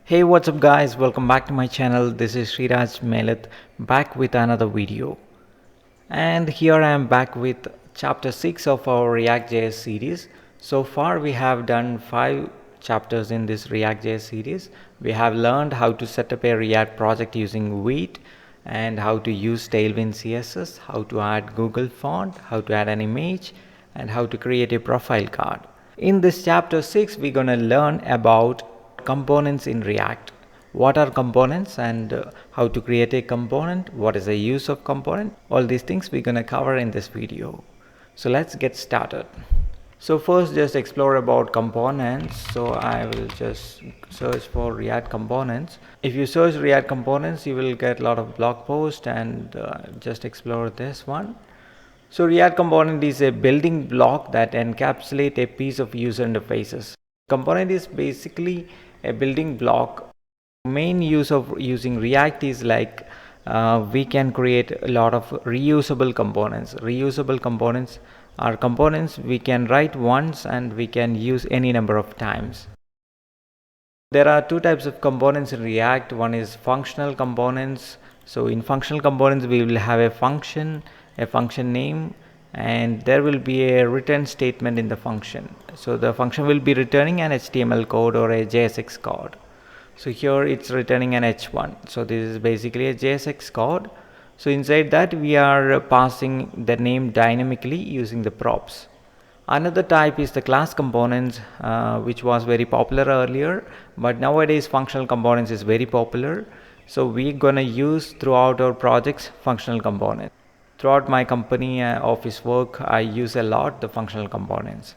Hey, what's up guys, welcome back to my channel. This is Sriraj Melith back with another video, and here I am back with chapter 6 of our React.js series. So far we have done 5 chapters in this React.js series. We have learned how to set up a React project using Vite and how to use Tailwind CSS, how to add Google font, how to add an image, and how to create a profile card. In this chapter 6 we're going to learn about components in React. What are components and how to create a component, what is the use of component, all these things we're going to cover in this video. So let's get started. So first just explore about components. So I will just search for React components. If you search React components you will get a lot of blog posts, and just explore this one. So React component is a building block that encapsulates a piece of user interfaces. Component is basically a building block. Main use of using React is like we can create a lot of reusable components. Reusable components are components we can write once and we can use any number of times. There are two types of components in React. One is functional components. So in functional components we will have a function name, and there will be a return statement in the function. So the function will be returning an HTML code or a JSX code. So here it's returning an h1. So this is basically a JSX code. So inside that we are passing the name dynamically using the props. Another type is the class components, which was very popular earlier, but nowadays functional components is very popular. So we're gonna use throughout our projects functional components. Throughout my company office work, I use a lot the functional components.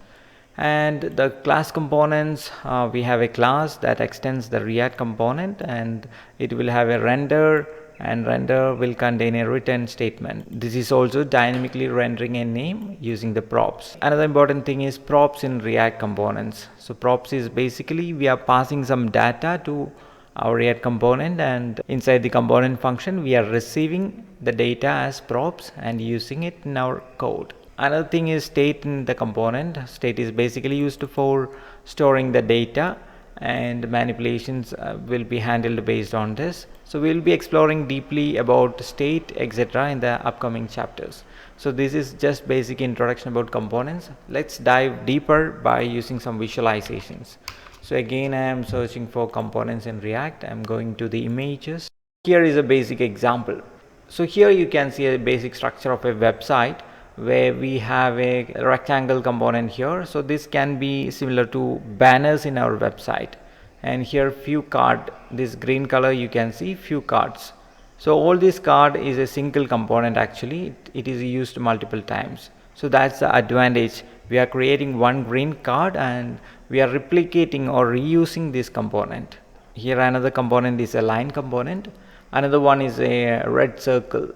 And the class components, we have a class that extends the React component, and it will have a render, and render will contain a return statement. This is also dynamically rendering a name using the props. Another important thing is props in React components. So props is basically we are passing some data to our React component, and inside the component function we are receiving the data as props and using it in our code. Another thing is state in the component. State is basically used for storing the data, and manipulations will be handled based on this. So we will be exploring deeply about state, etc. in the upcoming chapters. So this is just basic introduction about components. Let's dive deeper by using some visualizations. So again I am searching for components in React. I am going to the images. Here is a basic example. So here you can see a basic structure of a website where we have a rectangle component here. So this can be similar to banners in our website, and here few card, this green color you can see few cards. So all this card is a single component. Actually it is used multiple times. So that's the advantage. We are creating one green card and we are replicating or reusing this component. Here another component is a line component, another one is a red circle.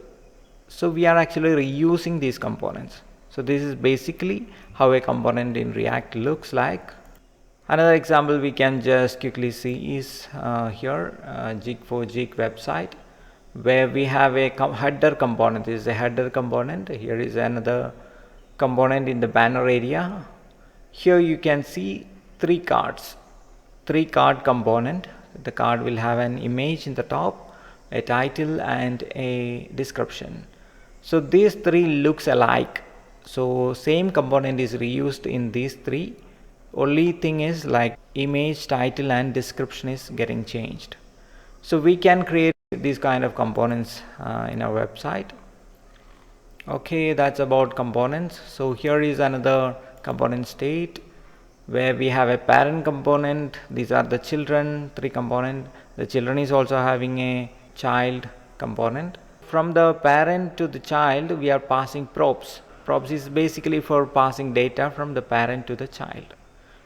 So we are actually reusing these components. So this is basically how a component in React looks like. Another example we can just quickly see is here Jig4Jig website, where we have a header component. This is a header component. Here is another component in the banner area. Here you can see three card component. The card will have an image in the top, a title, and a description. So these three looks alike. So same component is reused in these three. Only thing is like image, title, and description is getting changed. So we can create these kind of components in our website. Okay, that's about components. So here is another component state where we have a parent component. These are the children, three component. The children is also having a child component. From the parent to the child we are passing props. Props is basically for passing data from the parent to the child.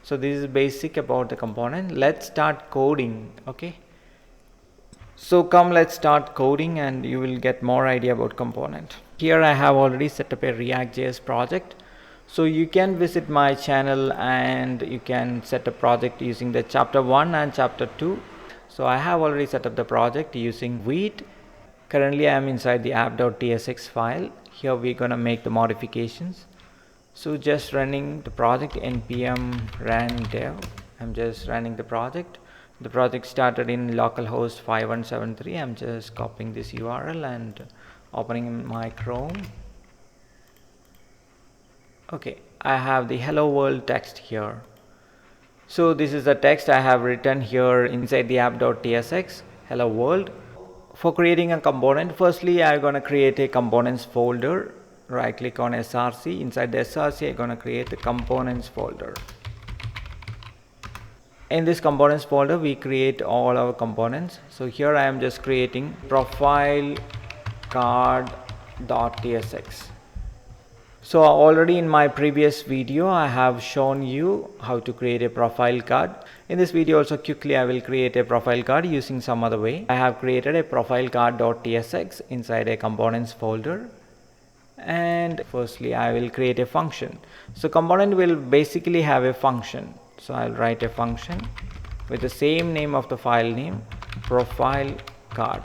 So this is basic about the component. Let's start coding. Okay, so come, let's start coding and you will get more idea about component. Here I have already set up a React.js project. So you can visit my channel and you can set a project using the chapter 1 and chapter 2. So I have already set up the project using Vite. Currently I am inside the app.tsx file. Here we're gonna make the modifications. So just running the project npm run dev. I'm just running the project. The project started in localhost 5173. I'm just copying this URL and opening my Chrome. Okay, I have the hello world text here. So this is the text I have written here inside the app.tsx, hello world. For creating a component, firstly I'm going to create a components folder. Right click on src. Inside the src I'm going to create the components folder. In this components folder we create all our components. So here I am just creating profile card.tsx. So already in my previous video I have shown you how to create a profile card. In this video also quickly I will create a profile card using some other way. I have created a profile card.tsx inside a components folder, and firstly I will create a function. So component will basically have a function. So I'll write a function with the same name of the file name, profile card.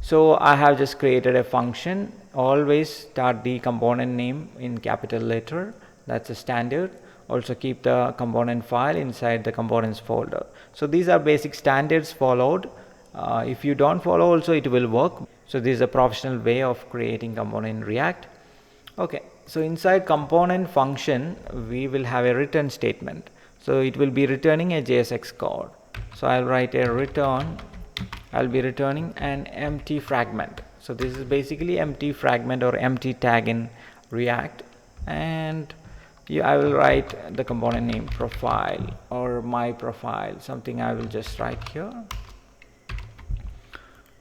So I have just created a function. Always start the component name in capital letter. That's a standard. Also keep the component file inside the components folder. So these are basic standards followed. If you don't follow also it will work. So this is a professional way of creating component in React. Okay, so inside component function we will have a return statement. So it will be returning a JSX code. So I'll write a return. I'll be returning an empty fragment. So this is basically empty fragment or empty tag in React, and I will write the component name profile or my profile, something I will just write here.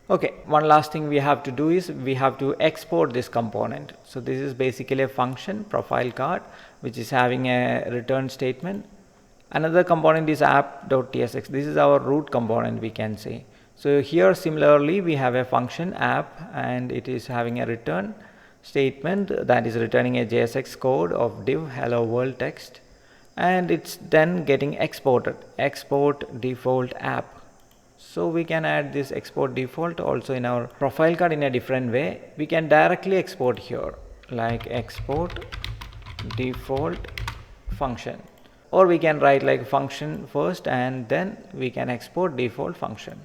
Okay, one last thing we have to do is we have to export this component. So this is basically a function profile card which is having a return statement. Another component is app.tsx. This is our root component, we can say. So here similarly we have a function app and it is having a return statement that is returning a JSX code of div hello world text, and it's then getting exported, export default app. So we can add this export default also in our profile card in a different way. We can directly export here like export default function, or we can write like function first and then we can export default function.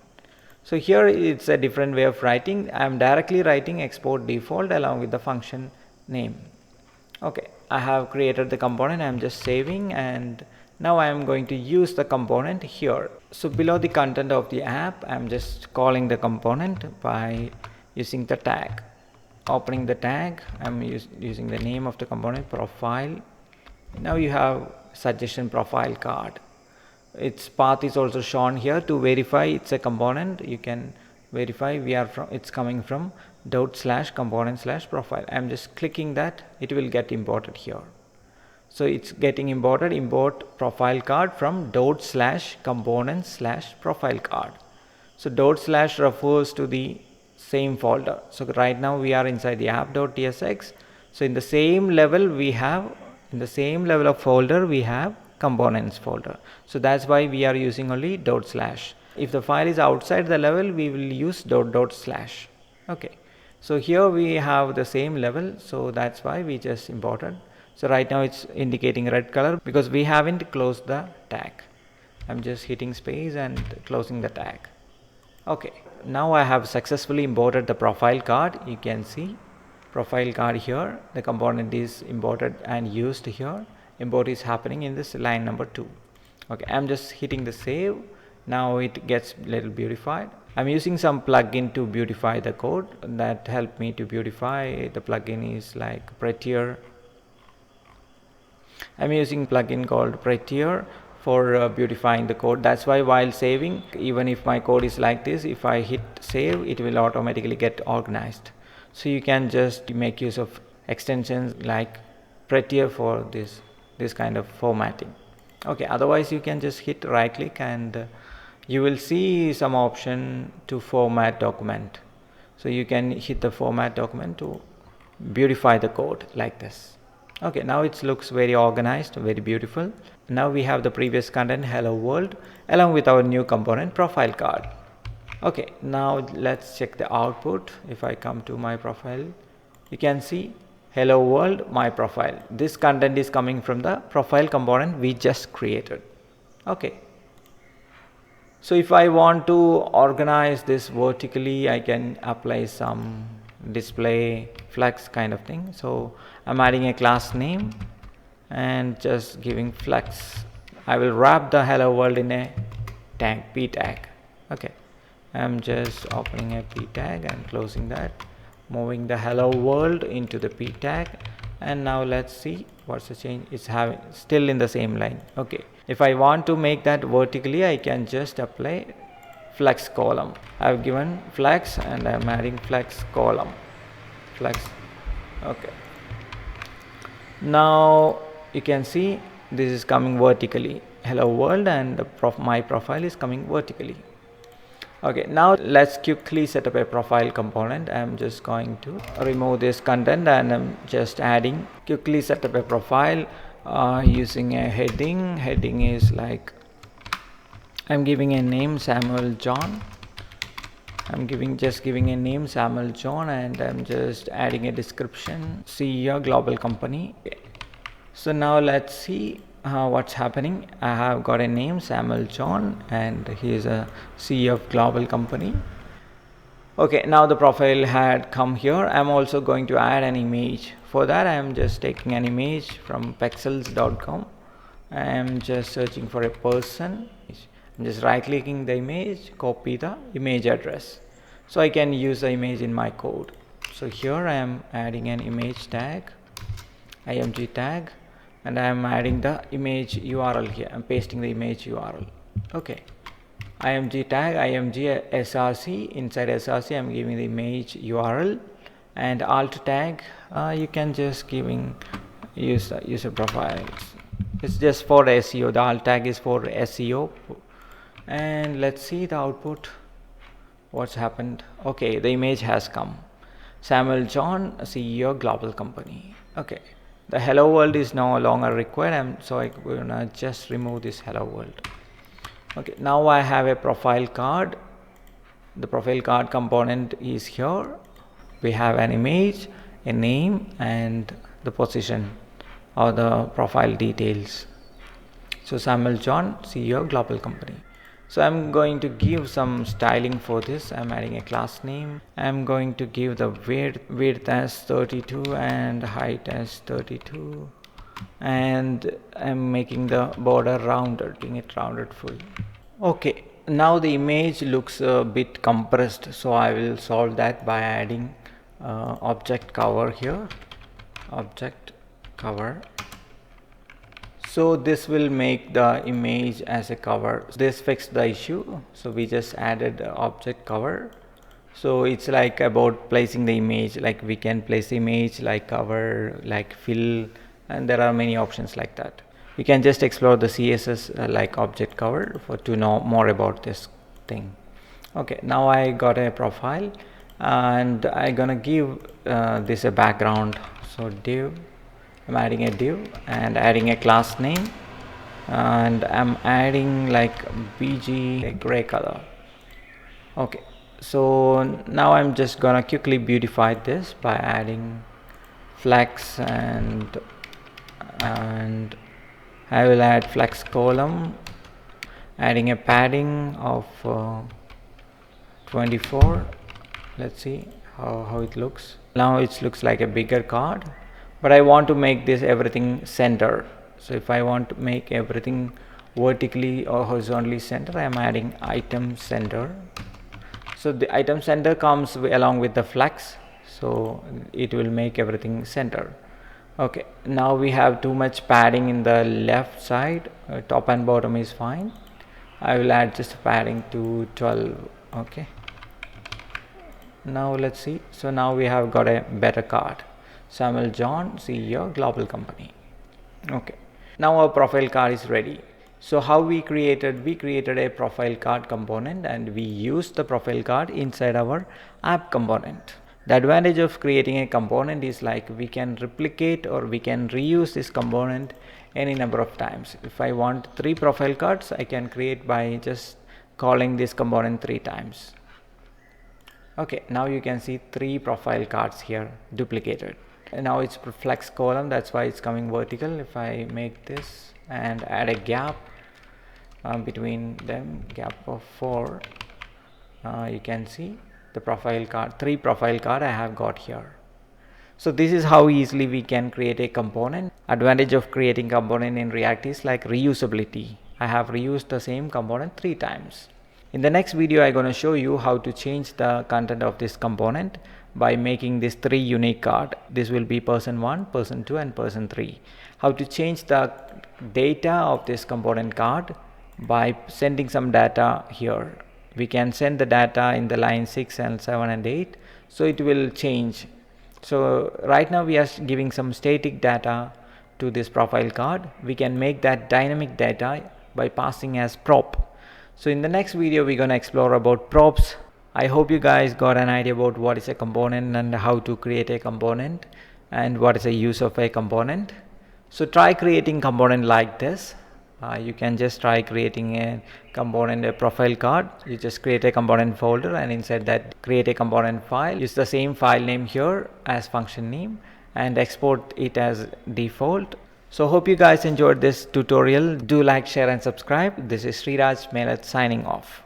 So here it's a different way of writing. I am directly writing export default along with the function name. Okay, I have created the component. I am just saving, and now I am going to use the component here. So below the content of the app I am just calling the component by using the tag. Opening the tag, I am using the name of the component profile. Now you have suggestion profile card. Its path is also shown here. To verify it's a component, you can verify it's coming from /component/profile. I'm just clicking that, it will get imported here. So it's getting imported, import profile card from /component/profile card. So / refers to the same folder. So right now we are inside the app.tsx. So in the same level of folder we have components folder. So that's why we are using only /. If the file is outside the level we will use /. Okay, so here we have the same level, so that's why we just imported. So right now it's indicating red color because we haven't closed the tag. I'm just hitting space and closing the tag. Okay, now I have successfully imported the profile card. You can see profile card here, the component is imported and used here. Import is happening in this line number 2. Okay, I'm just hitting the save. Now it gets little beautified. I'm using some plugin to beautify the code that helped me to beautify. The plugin is like Prettier. I'm using plugin called Prettier for beautifying the code. That's why while saving, even if my code is like this, if I hit save it will automatically get organized. So you can just make use of extensions like Prettier for this kind of formatting. Okay, otherwise you can just hit right click and you will see some option to format document. So you can hit the format document to beautify the code like this. Okay, now it looks very organized, very beautiful. Now we have the previous content hello world along with our new component profile card. Okay, now let's check the output. If I come to my profile, you can see hello world my profile. This content is coming from the profile component we just created. Okay, So if I want to organize this vertically, I can apply some display flex kind of thing. So I'm adding a class name and just giving flex. I will wrap the hello world in a tag, p tag. Okay, I'm just opening a p tag and closing that, moving the hello world into the p tag, and now let's see what's the change. It's having still in the same line. Okay, if I want to make that vertically, I can just apply flex column. I've given flex and I'm adding flex column, flex. Okay, now you can see this is coming vertically, hello world, and my profile is coming vertically. Okay, now let's quickly set up a profile component. I'm just going to remove this content and I'm just adding, quickly set up a profile using a heading. Heading is like, I'm giving a name Samuel John. I'm just giving a name Samuel John, and I'm just adding a description, CEO global company. So now let's see what's happening. I have got a name Samuel John and he is a CEO of global company. Okay, now the profile had come here. I'm also going to add an image. For that, I'm just taking an image from pexels.com. I'm just searching for a person. I'm just right clicking the image, copy the image address, so I can use the image in my code. So here I am adding an image tag, img tag, and I am adding the image URL here. I'm pasting the image URL. Okay, img tag, img src. Inside src I'm giving the image URL, and alt tag you can just giving user profiles. It's just for SEO. The alt tag is for SEO. And let's see the output, what's happened. Okay, the image has come, Samuel John, CEO global company. Okay, the hello world is no longer required, so I'm gonna just remove this hello world. Okay, now I have a profile card. The profile card component is here. We have an image, a name, and the position or the profile details. So Samuel John, CEO global company. So I'm going to give some styling for this. I'm adding a class name. I'm going to give the width as 32 and height as 32, and I'm making the border rounded, making it rounded full. Okay, now the image looks a bit compressed, so I will solve that by adding object cover here, object cover. So this will make the image as a cover. This fixed the issue, so we just added object cover. So it's like about placing the image, like we can place the image like cover, like fill, and there are many options like that. You can just explore the CSS like object cover to know more about this thing. Okay, now I got a profile and I'm gonna give this a background. So div, I'm adding a div and adding a class name, and I'm adding like BG, a gray color. Okay, so now I'm just gonna quickly beautify this by adding flex, and I will add flex column, adding a padding of 24. Let's see how it looks. Now it looks like a bigger card, but I want to make this everything center. So if I want to make everything vertically or horizontally center, I am adding item center. So the item center comes along with the flex, so it will make everything center. Okay, now we have too much padding in the left side. Top and bottom is fine. I will add just padding to 12. Okay, now let's see. So now we have got a better card, Samuel John, CEO global company. Okay, now our profile card is ready. So how we created a profile card component, and we used the profile card inside our app component. The advantage of creating a component is like we can replicate or we can reuse this component any number of times. If I want 3 profile cards, I can create by just calling this component 3 times. Okay, now you can see 3 profile cards here duplicated. And now it's flex column, that's why it's coming vertical. If I make this and add a gap, between them gap of 4. You can see the profile card, 3 profile card I have got here. So this is how easily we can create a component. Advantage of creating component in React is like reusability. I have reused the same component 3 times. In the next video, I'm going to show you how to change the content of this component by making this 3 unique card. This will be person 1, person 2 and person 3. How to change the data of this component card by sending some data here. We can send the data in the line 6 and 7 and 8. So it will change. So right now we are giving some static data to this profile card. We can make that dynamic data by passing as prop. So in the next video we're going to explore about props. I hope you guys got an idea about what is a component and how to create a component and what is the use of a component. So try creating component like this. You can just try creating a component, a profile card. You just create a component folder and inside that create a component file. Use the same file name here as function name and export it as default. So hope you guys enjoyed this tutorial. Do like, share and subscribe. This is Sriraj Melath signing off.